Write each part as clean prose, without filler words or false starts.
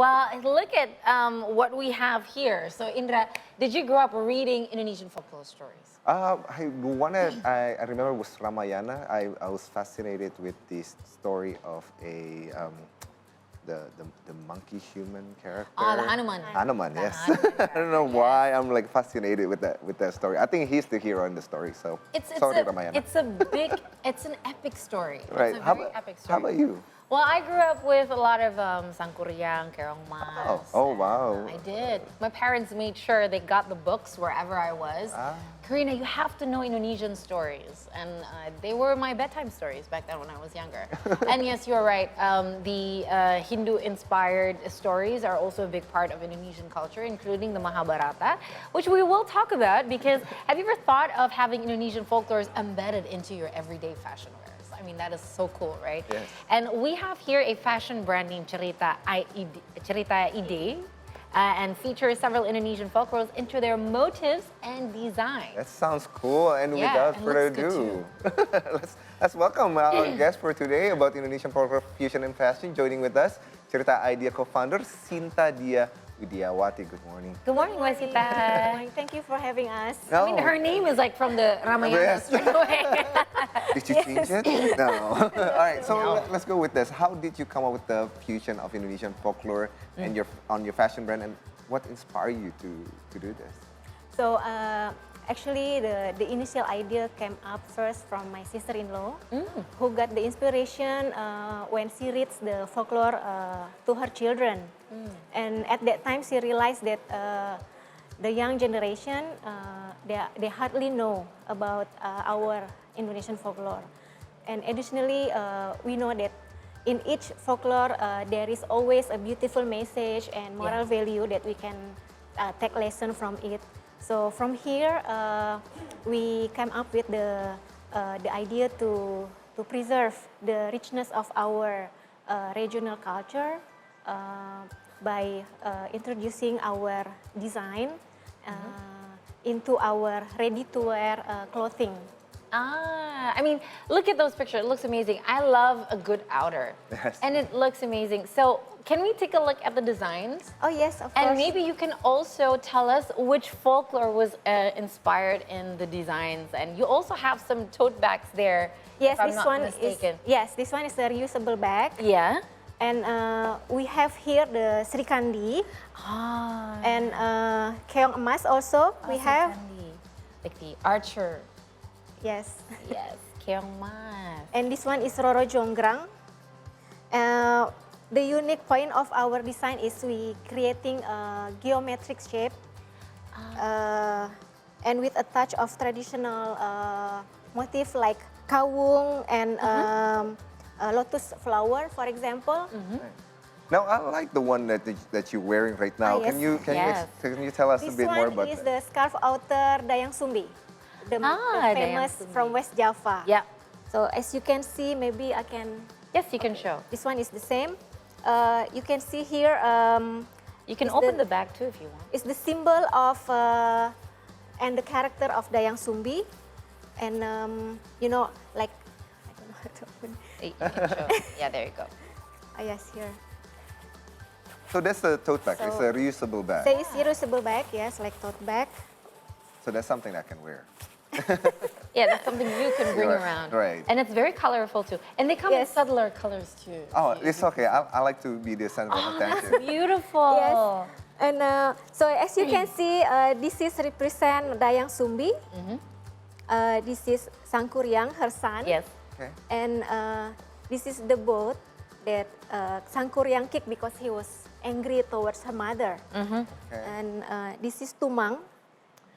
well, look at what we have here. So Indra, did you grow up reading Indonesian folklore stories? I remember was Ramayana. I was fascinated with this story of the monkey human character. Oh, the Hanuman. Hanuman, The yes. Hanuman I don't know why I'm like fascinated with that story. I think he's the hero in the story. So sorry, Ramayana. It's an epic story. Right. It's a very epic story. How about you? Well, I grew up with a lot of Sangkuriang, Kerong Mas. Oh, wow. I did. My parents made sure they got the books wherever I was. Karina, you have to know Indonesian stories. And they were my bedtime stories back then when I was younger. And yes, you're right. The Hindu-inspired stories are also a big part of Indonesian culture, including the Mahabharata, which we will talk about because have you ever thought of having Indonesian folklores embedded into your everyday fashion wear? I mean, that is so cool, right? Yes. And we have here a fashion brand named Cerita Ide, and features several Indonesian folklores into their motifs and designs. That sounds cool. And Yeah, without and further looks good ado, let's welcome our guest for today about Indonesian folklore fusion and fashion. Joining with us, Cerita Idea co-founder Sinta Diah Widiawati. Good morning. Good morning, Wasita. Good morning. Thank you for having us. I mean, her name is like from the Ramayana straight away. Did you change it? No. All right, so let's go with this. How did you come up with the fusion of Indonesian folklore and on your fashion brand, and what inspired you to do this? So actually, the initial idea came up first from my sister-in-law, who got the inspiration when she reads the folklore to her children. And at that time, she realized that the young generation, they hardly know about our Indonesian folklore. And additionally, we know that in each folklore, there is always a beautiful message and moral value that we can take lesson from it. So from here, we came up with the idea to preserve the richness of our regional culture by introducing our design into our ready-to-wear clothing. I mean, look at those pictures. It looks amazing. I love a good outer. Yes. And it looks amazing. So can we take a look at the designs? Oh yes, of course. And maybe you can also tell us which folklore was inspired in the designs. And you also have some tote bags there, Yes, if I'm this not one mistaken. this one is a reusable bag. Yeah. And we have here the Sri Kandi and Keong Emas also. We have like the archer. yes. Yes, Keong Mas. And this one is Roro Jonggrang. The unique point of our design is we creating a geometric shape and with a touch of traditional motif like kawung and lotus flower, for example. Now, I like the one that you're wearing right now. Yes. Can you tell us a bit more about This one is that? the scarf outer Dayang Sumbi, the Dayang famous Sumbi. from West Java. Yeah. So as you can see, maybe I can. Yes, you can show. This one is the same. You can see here. You can Is open the- the bag too if you want. It's the symbol of and the character of Dayang Sumbi, and you know, like I don't know how to open. You can show. Yeah, there you go. Ah, yes, here. So that's the tote bag. It's So- a reusable bag. So it's reusable bag, yes, like tote bag. So that's something I can wear. Yeah, that's something you can bring Right, around. right. And it's very colorful too. And they come in Yes. subtler colors too. Oh, it's okay. I like to be the center of Oh, that's attention. beautiful. Yes. And so as you can see, this is represent Dayang Sumbi. This is Sangkuriang, her son. Yes. Okay. And this is the boat that Sangkuriang kicked because he was angry towards her mother. Okay. And this is Tumang.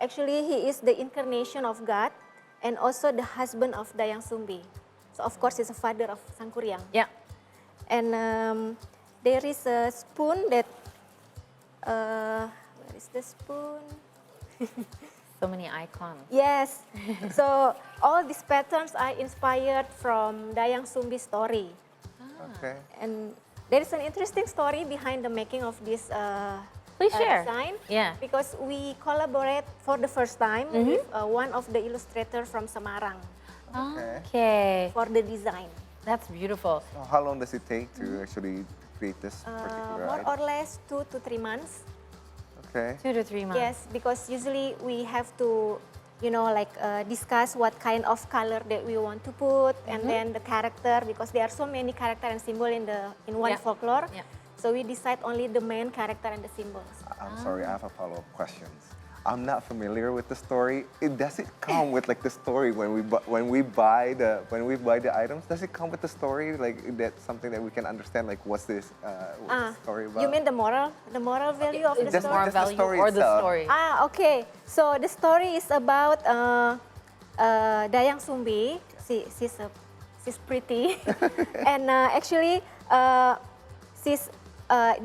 Actually, he is the incarnation of God and also the husband of Dayang Sumbi. So of course, he's a father of Sangkuriang. Yeah. And there is a spoon that, where is the spoon? So many icons. Yes. So all these patterns are inspired from Dayang Sumbi's story. Okay. And there is an interesting story behind the making of this Please share. design. Yeah. Because we collaborate for the first time with one of the illustrators from Semarang Okay. for the design. That's beautiful. So how long does it take to actually create this particular more item? or less 2 to 3 months. Okay. 2 to 3 months. Yes, because usually we have to, discuss what kind of color that we want to put, and then the character, because there are so many character and symbol in one Yeah. folklore. Yeah. So we decide only the main character and the symbols. I'm sorry, I have a follow-up questions. I'm not familiar with the story. Does it come with like the story when we buy the items? Does it come with the story? Like that's something that we can understand. Like what's this what's the story about? You mean the moral value of the Just story? More the value story or the itself. story? Okay. So the story is about Dayang Sumbi. She's pretty, and actually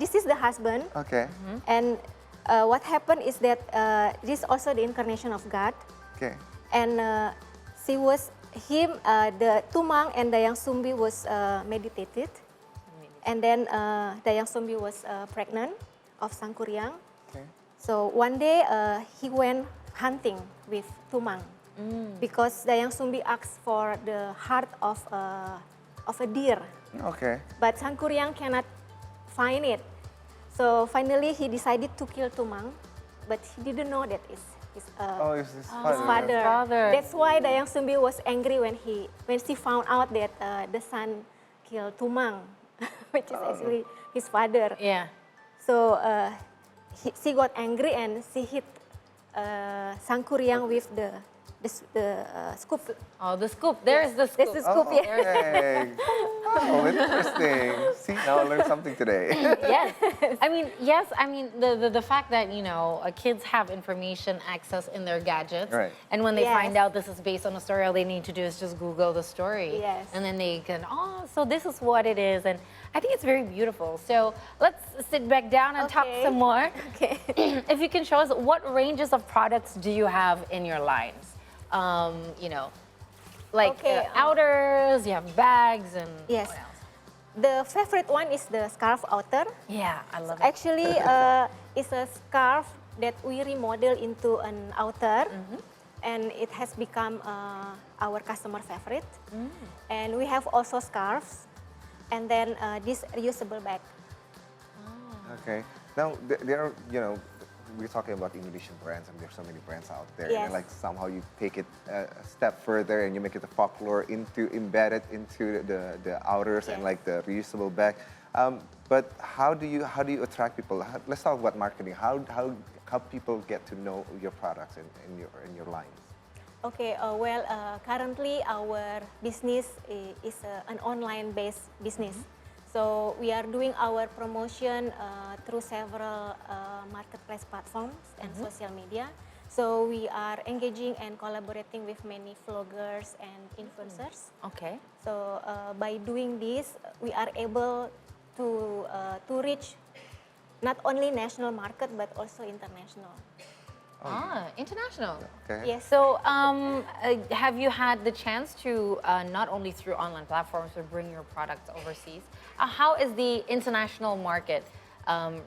this is the husband. Okay. And what happened is that this is also the incarnation of God. Okay. And the Tumang and Dayang Sumbi was meditated. And then Dayang Sumbi was pregnant of Sangkuriang. Okay. So one day he went hunting with Tumang because Dayang Sumbi asked for the heart of a deer. Okay. But Sangkuriang cannot find it. So finally he decided to kill Tumang, but he didn't know that it's his It's his father. father. That's why Dayang Sumbi was angry when she found out that the son killed Tumang, which is actually his father. Yeah. So she got angry and she hit Sangkuriang with the scoop. Oh, the scoop. There's the scoop. That's the scoop, yeah. Okay. Oh, interesting. See, now I learned something today. Yes. I mean, the fact that, kids have information access in their gadgets. Right. And when they Yes. find out this is based on a story, all they need to do is just Google the story. Yes. And then they can, so this is what it is. And I think it's very beautiful. So let's sit back down and talk Okay. some more. Okay. If you can show us, what ranges of products do you have in your lines? Like Okay, outers, you have bags, and Yes. what else? The favorite one is the scarf outer. Yeah, I love it. Actually, it's a scarf that we remodel into an outer, and it has become our customer favorite. And we have also scarves, and then this reusable bag. Okay. Now there are, we're talking about Indonesian brands, and there's so many brands out there. Yes. And like somehow you take it a step further, and you make it a folklore embedded into the outers and Yes. like the reusable bag. But how do you attract people? Let's talk about marketing. How people get to know your products in your lines? Okay, currently our business is an online-based business. So we are doing our promotion through several marketplace platforms and social media. So we are engaging and collaborating with many vloggers and influencers. Okay. So by doing this, we are able to reach not only national market but also international. International. Okay. Yes. So, have you had the chance to not only through online platforms but bring your products overseas? How is the international market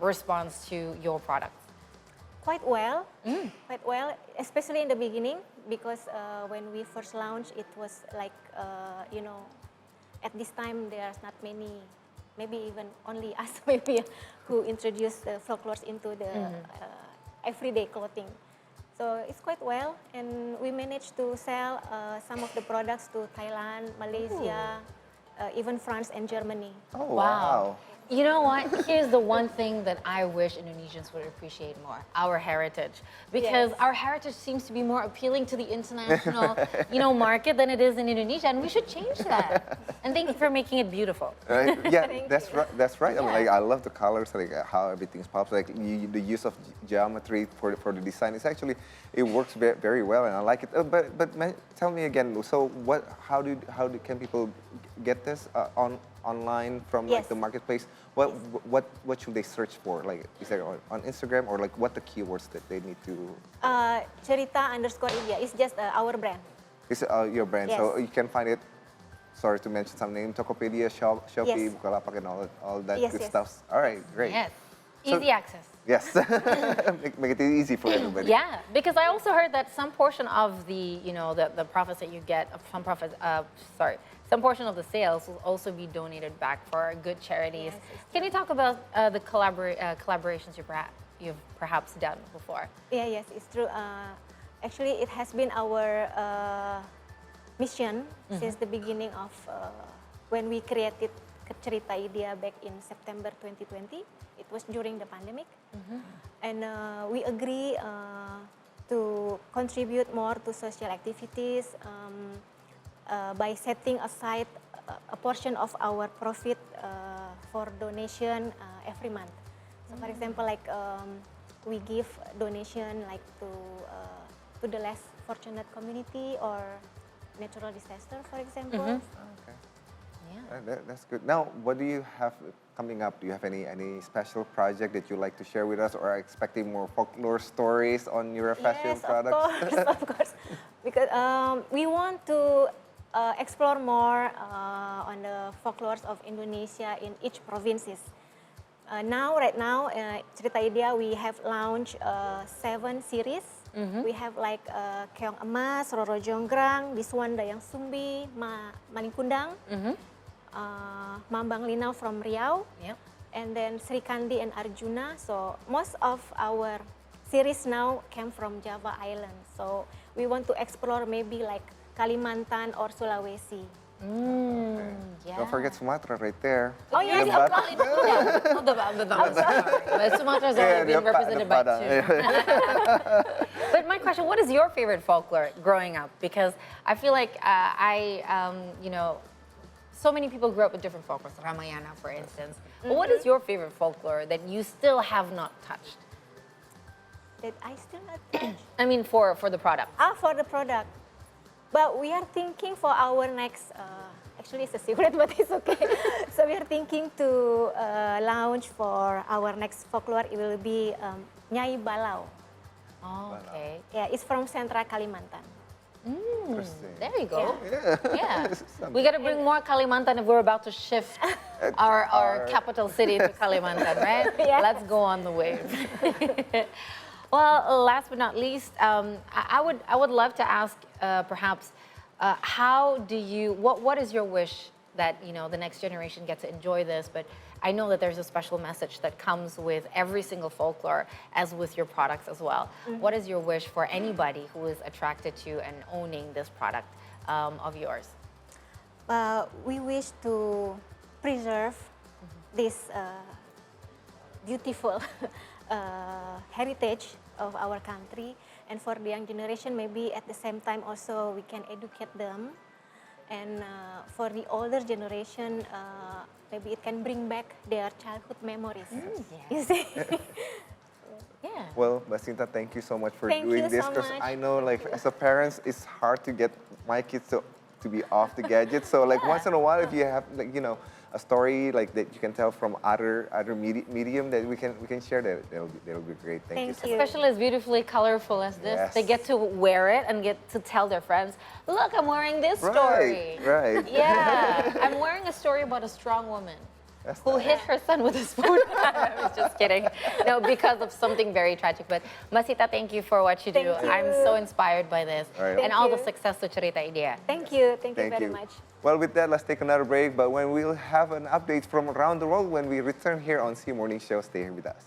response to your products? Quite well, especially in the beginning, because when we first launched, it was like, at this time there's not many, maybe even only us maybe who introduced the folklores into the everyday clothing. So it's quite well, and we managed to sell some of the products to Thailand, Malaysia, even France and Germany. Oh, wow. You know what? Here's the one thing that I wish Indonesians would appreciate more: our heritage. Because Yes. our heritage seems to be more appealing to the international, market than it is in Indonesia, and we should change that. And thank you for making it beautiful. Right? Yeah, Thank that's you. right. That's right. I mean, Yeah. like, I love the colors, like how everything's pops. Like the use of geometry for the design is actually, it works very well, and I like it. Tell me again. So can people get this online from like Yes. the marketplace? What should they search for? Like, is there on Instagram, or like what the keywords that they need to? Cerita_India is just our brand. Is your brand, so Yes. you can find it. Sorry to mention some name: Tokopedia, Shopee, Yes. Bukalapak, and all that Yes, good yes. stuff. All right, great. Yes. Easy access. Yes, make it easy for everybody. Yeah, because I also heard that some portion of the, the profits that you get, some portion of the sales will also be donated back for good charities. Yes, Can you talk about the collaborations you've perhaps done before? Yeah, yes, it's true. Actually, it has been our mission since the beginning of when we created Cerita Idea back in September 2020. It was during the pandemic. And we agree to contribute more to social activities by setting aside a portion of our profit for donation every month. So for example, like we give donation like to the less fortunate community or natural disaster, for example. Okay. Yeah. That's good. Now, what do you have coming up? Do you have any special project that you like to share with us, or are expecting more folklore stories on your fashion products? Yes, of course. Because we want to explore more on the folklores of Indonesia in each provinces. Right now, Cerita Idea, we have launched 7 series. We have like Keong Emas, Roro Jonggrang, this one Dayang Sumbi, Maling Kundang, Mambang Linau from Riau, Yep. and then Sri Kandi and Arjuna. So most of our series now came from Java Island. So we want to explore maybe like Kalimantan or Sulawesi. Yeah. Don't forget Sumatra right there. Oh yes, The of Batak. course. I'm sorry. But Sumatra's already been represented by Padang. 2. But my question, what is your favorite folklore growing up? Because I feel like so many people grew up with different folklores, Ramayana, for instance. But what is your favorite folklore that you still have not touched? That I still not touch. I mean, for the product. For the product. But we are thinking for our next, actually it's a secret, but it's okay. So we are thinking to launch for our next folklore, it will be Nyai Balau. Oh, okay. Yeah, it's from Central Kalimantan. Interesting. There you go. Yeah. Yeah. We got to bring more Kalimantan if we're about to shift our capital city to Kalimantan, right? Yeah. Let's go on the wave. Well, last but not least, I would love to ask perhaps what is your wish that the next generation get to enjoy this? But I know that there's a special message that comes with every single folklore, as with your products as well. What is your wish for anybody who is attracted to and owning this product of yours? We wish to preserve this beautiful heritage of our country, and for the young generation, maybe at the same time also we can educate them, and for the older generation, maybe it can bring back their childhood memories. You see? Yeah. Well, Sinta, thank you so much for Thank doing you this, so because much. I know, like, as a parents, it's hard to get my kids to be off the gadgets. So, like, once in a while, if you have, like, a story like that you can tell from other medium that we can share, that'll be great. Thank you so Thank much. Especially as beautifully colorful as this. Yes. They get to wear it and get to tell their friends, look, I'm wearing this story. Right. Yeah, I'm wearing a story about a strong woman That's who nice. hit her son with a spoon. I was just kidding. No, because of something very tragic. But Masita, thank you for what you do. Thank you. I'm so inspired by this. All right. And Thank all the you. success to Cerita Idea. Thank you Thank very you. much. Well, with that, let's take another break. But when we'll have an update from around the world when we return here on C Morning Show, stay here with us.